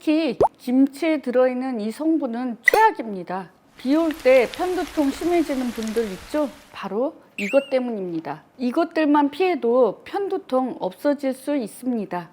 특히 김치에 들어있는 이 성분은 최악입니다. 비 올 때 편두통 심해지는 분들 있죠? 바로 이것 때문입니다. 이것들만 피해도 편두통 없어질 수 있습니다.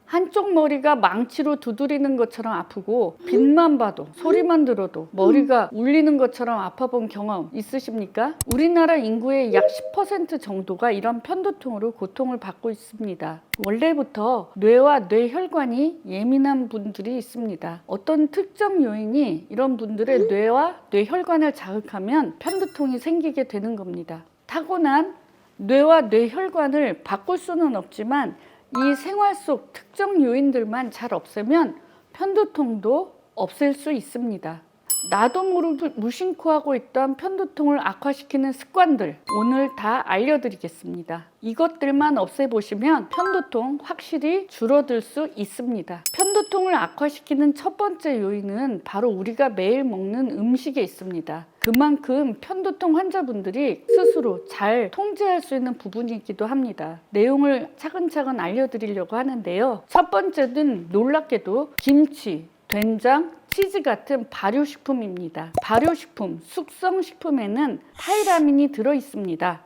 한쪽 머리가 망치로 두드리는 것처럼 아프고 빛만 봐도 소리만 들어도 머리가 울리는 것처럼 아파본 경험 있으십니까? 우리나라 인구의 약 10% 정도가 이런 편두통으로 고통을 받고 있습니다. 원래부터 뇌와 뇌혈관이 예민한 분들이 있습니다. 어떤 특정 요인이 이런 분들의 뇌와 뇌혈관을 자극하면 편두통이 생기게 되는 겁니다. 타고난 뇌와 뇌혈관을 바꿀 수는 없지만 이 생활 속 특정 요인들만 잘 없애면 편두통도 없앨 수 있습니다. 나도 모르게 무심코 하고 있던 편두통을 악화시키는 습관들 오늘 다 알려드리겠습니다. 이것들만 없애보시면 편두통 확실히 줄어들 수 있습니다. 편두통을 악화시키는 첫 번째 요인은 바로 우리가 매일 먹는 음식에 있습니다. 그만큼 편두통 환자분들이 스스로 잘 통제할 수 있는 부분이기도 합니다. 내용을 차근차근 알려드리려고 하는데요. 첫 번째는 놀랍게도 김치, 된장, 치즈 같은 발효식품입니다. 발효식품, 숙성식품에는 타이라민이 들어있습니다.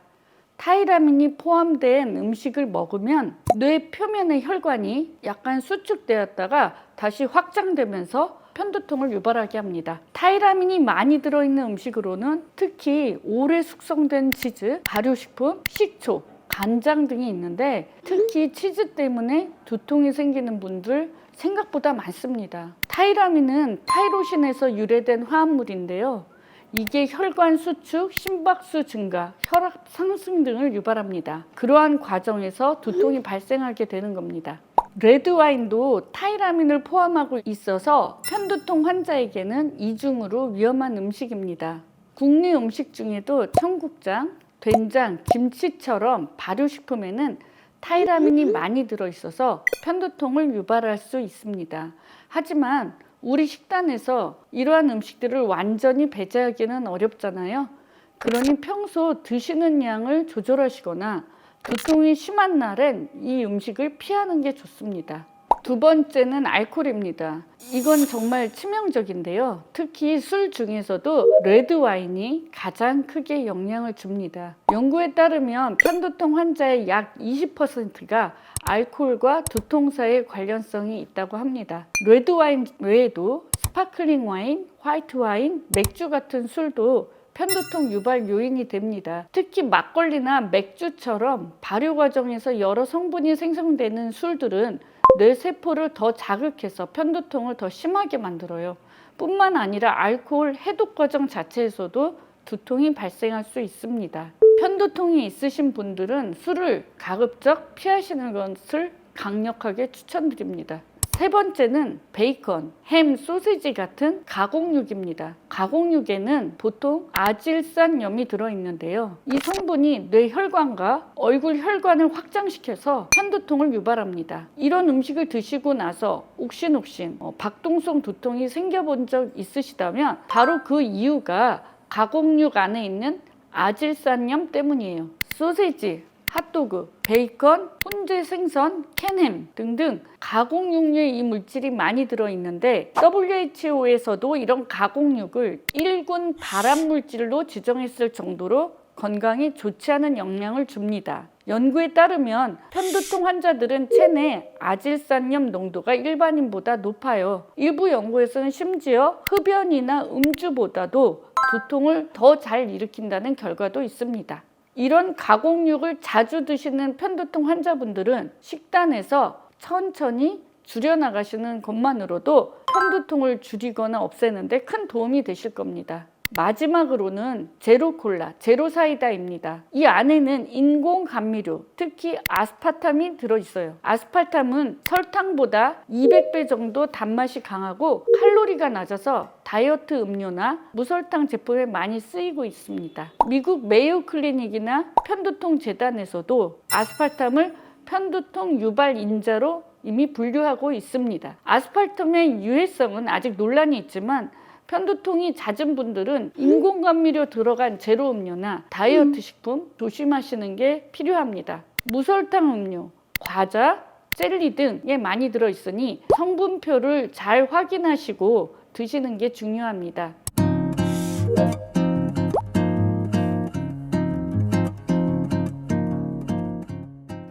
타이라민이 포함된 음식을 먹으면 뇌 표면의 혈관이 약간 수축되었다가 다시 확장되면서 편두통을 유발하게 합니다. 타이라민이 많이 들어있는 음식으로는 특히 오래 숙성된 치즈, 발효식품, 식초, 간장 등이 있는데 특히 치즈 때문에 두통이 생기는 분들 생각보다 많습니다. 타이라민은 타이로신에서 유래된 화합물인데요. 이게 혈관 수축, 심박수 증가, 혈압 상승 등을 유발합니다. 그러한 과정에서 두통이 발생하게 되는 겁니다. 레드와인도 타이라민을 포함하고 있어서 편두통 환자에게는 이중으로 위험한 음식입니다. 국내 음식 중에도 청국장, 된장, 김치처럼 발효식품에는 타이라민이 많이 들어있어서 편두통을 유발할 수 있습니다. 하지만 우리 식단에서 이러한 음식들을 완전히 배제하기는 어렵잖아요. 그러니 평소 드시는 양을 조절하시거나 두통이 심한 날엔 이 음식을 피하는 게 좋습니다. 두 번째는 알코올입니다. 이건 정말 치명적인데요. 특히 술 중에서도 레드와인이 가장 크게 영향을 줍니다. 연구에 따르면 편두통 환자의 약 20%가 알코올과 두통 사이의 관련성이 있다고 합니다. 레드와인 외에도 스파클링 와인, 화이트 와인, 맥주 같은 술도 편두통 유발 요인이 됩니다. 특히 막걸리나 맥주처럼 발효 과정에서 여러 성분이 생성되는 술들은 뇌세포를 더 자극해서 편두통을 더 심하게 만들어요. 뿐만 아니라 알코올 해독 과정 자체에서도 두통이 발생할 수 있습니다. 편두통이 있으신 분들은 술을 가급적 피하시는 것을 강력하게 추천드립니다. 세 번째는 베이컨, 햄, 소시지 같은 가공육입니다. 가공육에는 보통 아질산염이 들어있는데요. 이 성분이 뇌혈관과 얼굴 혈관을 확장시켜서 편두통을 유발합니다. 이런 음식을 드시고 나서 욱신욱신 박동성 두통이 생겨본 적 있으시다면 바로 그 이유가 가공육 안에 있는 아질산염 때문이에요. 소시지, 핫도그, 베이컨, 훈제 생선, 캔햄 등등 가공육류의 이 물질이 많이 들어있는데 WHO에서도 이런 가공육을 1군 발암물질로 지정했을 정도로 건강에 좋지 않은 영향을 줍니다. 연구에 따르면 편두통 환자들은 체내 아질산염 농도가 일반인보다 높아요. 일부 연구에서는 심지어 흡연이나 음주보다도 두통을 더 잘 일으킨다는 결과도 있습니다. 이런 가공육을 자주 드시는 편두통 환자분들은 식단에서 천천히 줄여나가시는 것만으로도 편두통을 줄이거나 없애는데 큰 도움이 되실 겁니다. 마지막으로는 제로콜라, 제로사이다입니다. 이 안에는 인공 감미료, 특히 아스파탐이 들어있어요. 아스파탐은 설탕보다 200배 정도 단맛이 강하고 칼로리가 낮아서 다이어트 음료나 무설탕 제품에 많이 쓰이고 있습니다. 미국 메이오 클리닉이나 편두통 재단에서도 아스파탐을 편두통 유발 인자로 이미 분류하고 있습니다. 아스파탐의 유해성은 아직 논란이 있지만 편두통이 잦은 분들은 인공감미료 들어간 제로 음료나 다이어트 식품 조심하시는 게 필요합니다. 무설탕 음료, 과자, 젤리 등에 많이 들어있으니 성분표를 잘 확인하시고 드시는 게 중요합니다.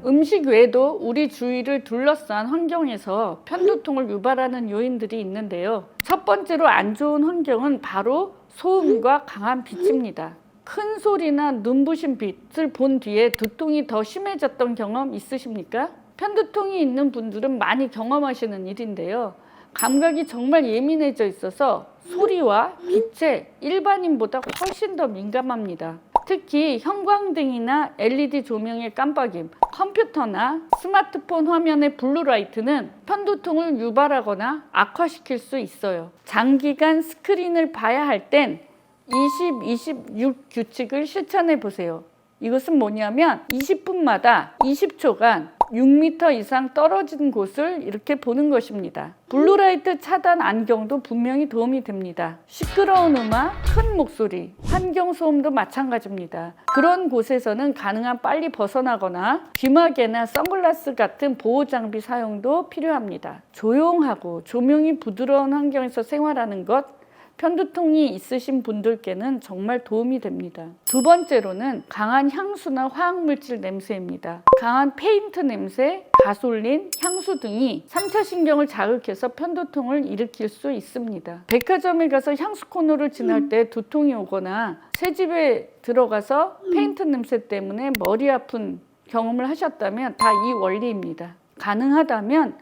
음식 외에도 우리 주위를 둘러싼 환경에서 편두통을 유발하는 요인들이 있는데요. 첫 번째로 안 좋은 환경은 바로 소음과 강한 빛입니다. 큰 소리나 눈부신 빛을 본 뒤에 두통이 더 심해졌던 경험 있으십니까? 편두통이 있는 분들은 많이 경험하시는 일인데요. 감각이 정말 예민해져 있어서 소리와 빛에 일반인보다 훨씬 더 민감합니다. 특히 형광등이나 LED 조명의 깜빡임, 컴퓨터나 스마트폰 화면의 블루라이트는 편두통을 유발하거나 악화시킬 수 있어요. 장기간 스크린을 봐야 할 땐 20-26 규칙을 실천해 보세요. 이것은 뭐냐면 20분마다 20초간 6m 이상 떨어진 곳을 이렇게 보는 것입니다. 블루라이트 차단 안경도 분명히 도움이 됩니다. 시끄러운 음악, 큰 목소리, 환경소음도 마찬가지입니다. 그런 곳에서는 가능한 빨리 벗어나거나 귀마개나 선글라스 같은 보호장비 사용도 필요합니다. 조용하고 조명이 부드러운 환경에서 생활하는 것, 편두통이 있으신 분들께는 정말 도움이 됩니다. 두 번째로는 강한 향수나 화학물질 냄새입니다. 강한 페인트 냄새, 가솔린, 향수 등이 3차 신경을 자극해서 편두통을 일으킬 수 있습니다. 백화점에 가서 향수 코너를 지날 때 두통이 오거나 새집에 들어가서 페인트 냄새 때문에 머리 아픈 경험을 하셨다면 다 이 원리입니다. 가능하다면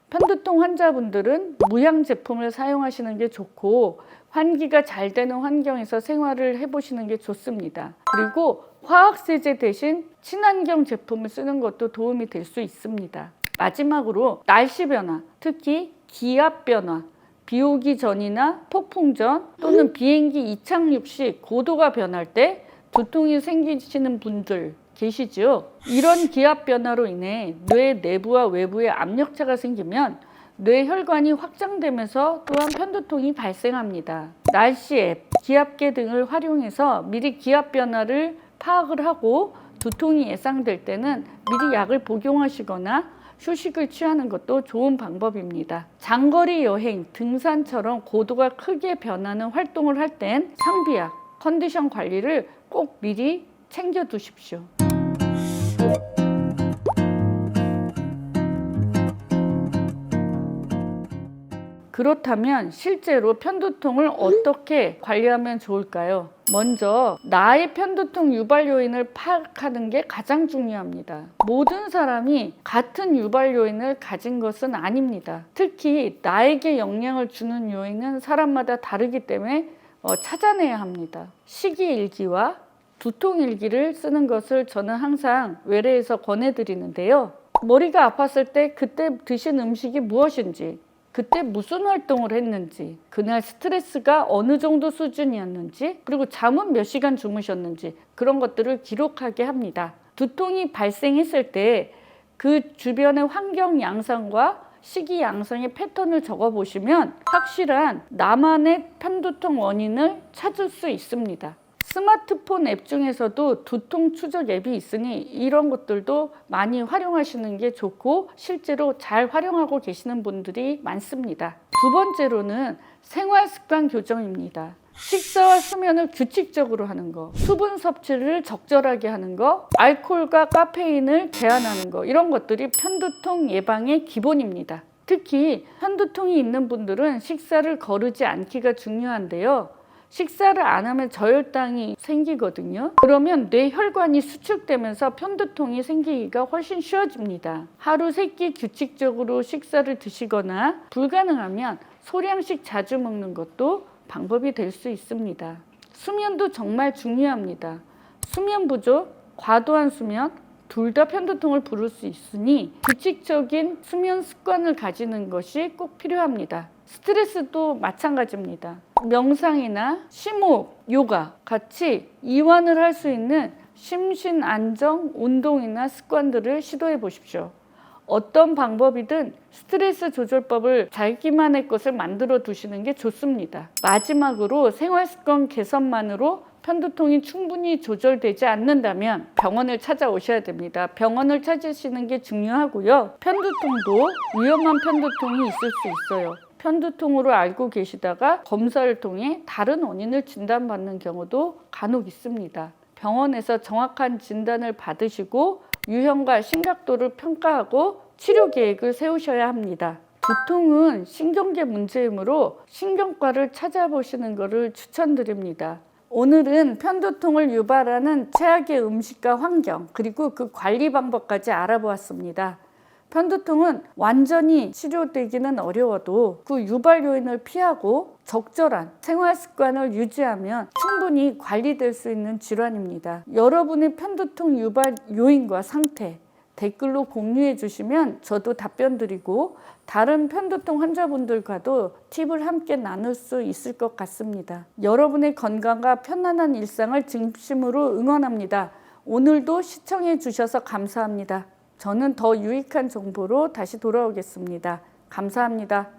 편두통 환자분들은 무향 제품을 사용하시는 게 좋고 환기가 잘 되는 환경에서 생활을 해보시는 게 좋습니다. 그리고 화학세제 대신 친환경 제품을 쓰는 것도 도움이 될 수 있습니다. 마지막으로 날씨 변화, 특히 기압 변화, 비 오기 전이나 폭풍 전 또는 비행기 이착륙 시 고도가 변할 때 두통이 생기시는 분들 계시죠? 이런 기압 변화로 인해 뇌 내부와 외부에 압력차가 생기면 뇌 혈관이 확장되면서 또한 편두통이 발생합니다. 날씨 앱, 기압계 등을 활용해서 미리 기압 변화를 파악을 하고 두통이 예상될 때는 미리 약을 복용하시거나 휴식을 취하는 것도 좋은 방법입니다. 장거리 여행, 등산처럼 고도가 크게 변하는 활동을 할 땐 상비약, 컨디션 관리를 꼭 미리 챙겨 두십시오. 그렇다면 실제로 편두통을 어떻게 관리하면 좋을까요? 먼저 나의 편두통 유발 요인을 파악하는 게 가장 중요합니다. 모든 사람이 같은 유발 요인을 가진 것은 아닙니다. 특히 나에게 영향을 주는 요인은 사람마다 다르기 때문에 찾아내야 합니다. 식이일기와 두통일기를 쓰는 것을 저는 항상 외래에서 권해드리는데요. 머리가 아팠을 때 그때 드신 음식이 무엇인지, 그때 무슨 활동을 했는지, 그날 스트레스가 어느 정도 수준이었는지, 그리고 잠은 몇 시간 주무셨는지 그런 것들을 기록하게 합니다. 두통이 발생했을 때 그 주변의 환경 양상과 식이 양상의 패턴을 적어보시면 확실한 나만의 편두통 원인을 찾을 수 있습니다. 스마트폰 앱 중에서도 두통 추적 앱이 있으니 이런 것들도 많이 활용하시는 게 좋고 실제로 잘 활용하고 계시는 분들이 많습니다. 두 번째로는 생활 습관 교정입니다. 식사와 수면을 규칙적으로 하는 거, 수분 섭취를 적절하게 하는 거, 알코올과 카페인을 제한하는 거, 이런 것들이 편두통 예방의 기본입니다. 특히 편두통이 있는 분들은 식사를 거르지 않기가 중요한데요. 식사를 안 하면 저혈당이 생기거든요. 그러면 뇌 혈관이 수축되면서 편두통이 생기기가 훨씬 쉬워집니다. 하루 3끼 규칙적으로 식사를 드시거나 불가능하면 소량씩 자주 먹는 것도 방법이 될 수 있습니다. 수면도 정말 중요합니다. 수면 부족, 과도한 수면 둘 다 편두통을 부를 수 있으니 규칙적인 수면 습관을 가지는 것이 꼭 필요합니다. 스트레스도 마찬가지입니다. 명상이나 심호흡, 요가 같이 이완을 할 수 있는 심신 안정 운동이나 습관들을 시도해 보십시오. 어떤 방법이든 스트레스 조절법을 자기만의 것을 만들어 두시는 게 좋습니다. 마지막으로 생활습관 개선만으로 편두통이 충분히 조절되지 않는다면 병원을 찾아오셔야 됩니다. 병원을 찾으시는 게 중요하고요. 편두통도 위험한 편두통이 있을 수 있어요. 편두통으로 알고 계시다가 검사를 통해 다른 원인을 진단받는 경우도 간혹 있습니다. 병원에서 정확한 진단을 받으시고 유형과 심각도를 평가하고 치료 계획을 세우셔야 합니다. 두통은 신경계 문제이므로 신경과를 찾아보시는 것을 추천드립니다. 오늘은 편두통을 유발하는 최악의 음식과 환경, 그리고 그 관리 방법까지 알아보았습니다. 편두통은 완전히 치료되기는 어려워도 그 유발 요인을 피하고 적절한 생활 습관을 유지하면 충분히 관리될 수 있는 질환입니다. 여러분의 편두통 유발 요인과 상태 댓글로 공유해 주시면 저도 답변 드리고 다른 편두통 환자분들과도 팁을 함께 나눌 수 있을 것 같습니다. 여러분의 건강과 편안한 일상을 진심으로 응원합니다. 오늘도 시청해 주셔서 감사합니다. 저는 더 유익한 정보로 다시 돌아오겠습니다. 감사합니다.